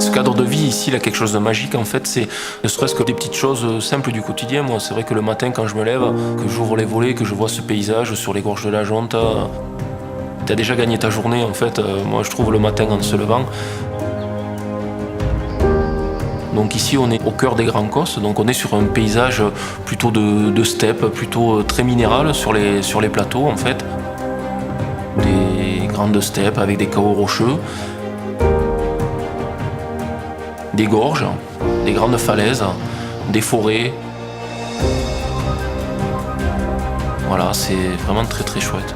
Ce cadre de vie ici, il a quelque chose de magique en fait, c'est ne serait-ce que des petites choses simples du quotidien. Moi, c'est vrai que le matin quand je me lève, que j'ouvre les volets, que je vois ce paysage sur les gorges de la Jonte, t'as déjà gagné ta journée en fait, moi je trouve le matin en se levant. Donc ici on est au cœur des Grands Causses, donc on est sur un paysage plutôt de steppe, plutôt très minéral sur les plateaux en fait. Des grandes steppes avec des chaos rocheux, des gorges, des grandes falaises, des forêts. Voilà, c'est vraiment très très chouette.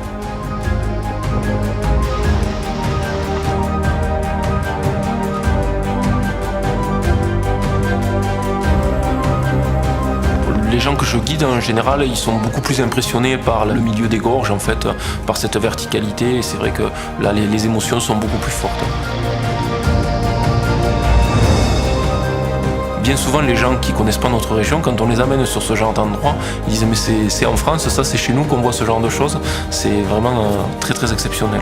Les gens que je guide en général, ils sont beaucoup plus impressionnés par le milieu des gorges en fait, par cette verticalité. Et c'est vrai que là, les émotions sont beaucoup plus fortes. Bien souvent, les gens qui connaissent pas notre région, quand on les amène sur ce genre d'endroit, ils disent mais c'est en France, ça c'est chez nous qu'on voit ce genre de choses. C'est vraiment très très exceptionnel.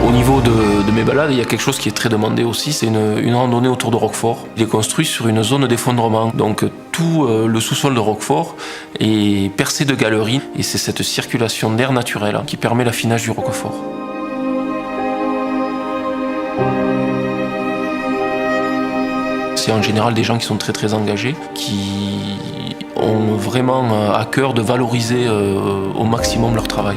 Au niveau de mes balades, il y a quelque chose qui est très demandé aussi, c'est une randonnée autour de Roquefort. Il est construit sur une zone d'effondrement, donc tout le sous-sol de Roquefort est percé de galeries et c'est cette circulation d'air naturel qui permet l'affinage du Roquefort. C'est en général des gens qui sont très très engagés, qui ont vraiment à cœur de valoriser au maximum leur travail.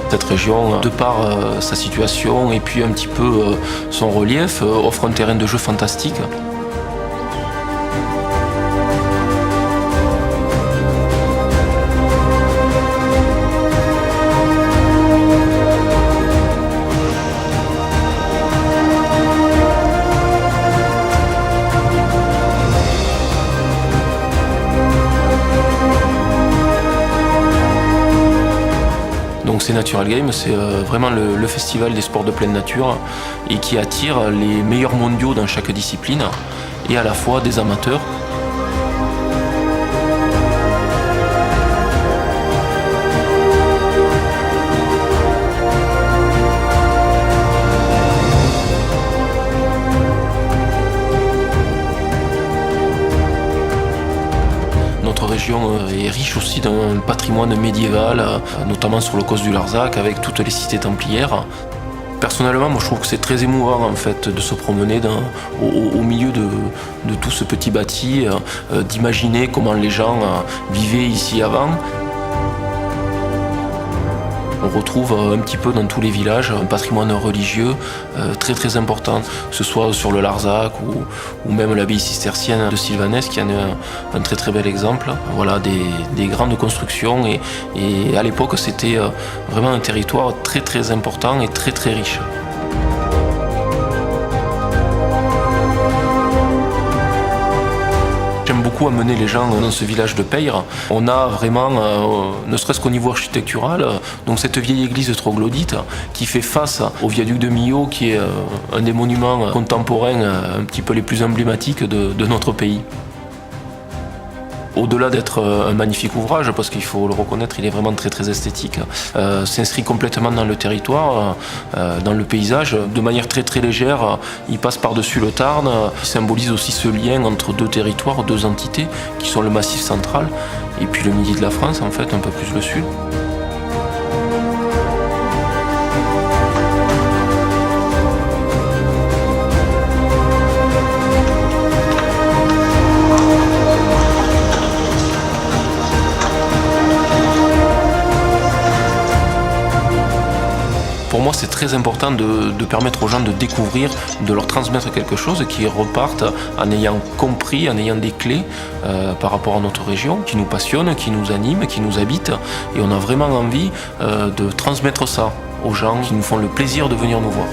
Cette région, de par sa situation et puis un petit peu son relief, offre un terrain de jeu fantastique. Donc c'est Natural Game, c'est vraiment le festival des sports de pleine nature et qui attire les meilleurs mondiaux dans chaque discipline et à la fois des amateurs. Notre région est riche aussi d'un patrimoine médiéval, notamment sur le Causse du Larzac, avec toutes les cités templières. Personnellement, moi, je trouve que c'est très émouvant en fait, de se promener au milieu de tout ce petit bâti, d'imaginer comment les gens vivaient ici avant. On retrouve un petit peu dans tous les villages un patrimoine religieux très très important, que ce soit sur le Larzac ou même l'abbaye cistercienne de Sylvanès qui en est un très très bel exemple. Voilà, des grandes constructions et à l'époque c'était vraiment un territoire très très important et très très riche. J'aime beaucoup amener les gens dans ce village de Peyre. On a vraiment, ne serait-ce qu'au niveau architectural, donc cette vieille église troglodyte qui fait face au viaduc de Millau, qui est un des monuments contemporains un petit peu les plus emblématiques de notre pays. Au-delà d'être un magnifique ouvrage, parce qu'il faut le reconnaître, il est vraiment très très esthétique, s'inscrit complètement dans le territoire, dans le paysage, de manière très très légère. Il passe par-dessus le Tarn, il symbolise aussi ce lien entre deux territoires, deux entités, qui sont le Massif central et puis le Midi de la France, en fait, un peu plus le sud. Pour moi, c'est très important de permettre aux gens de découvrir, de leur transmettre quelque chose, qu'ils repartent en ayant compris, en ayant des clés par rapport à notre région, qui nous passionne, qui nous anime, qui nous habite. Et on a vraiment envie de transmettre ça aux gens qui nous font le plaisir de venir nous voir.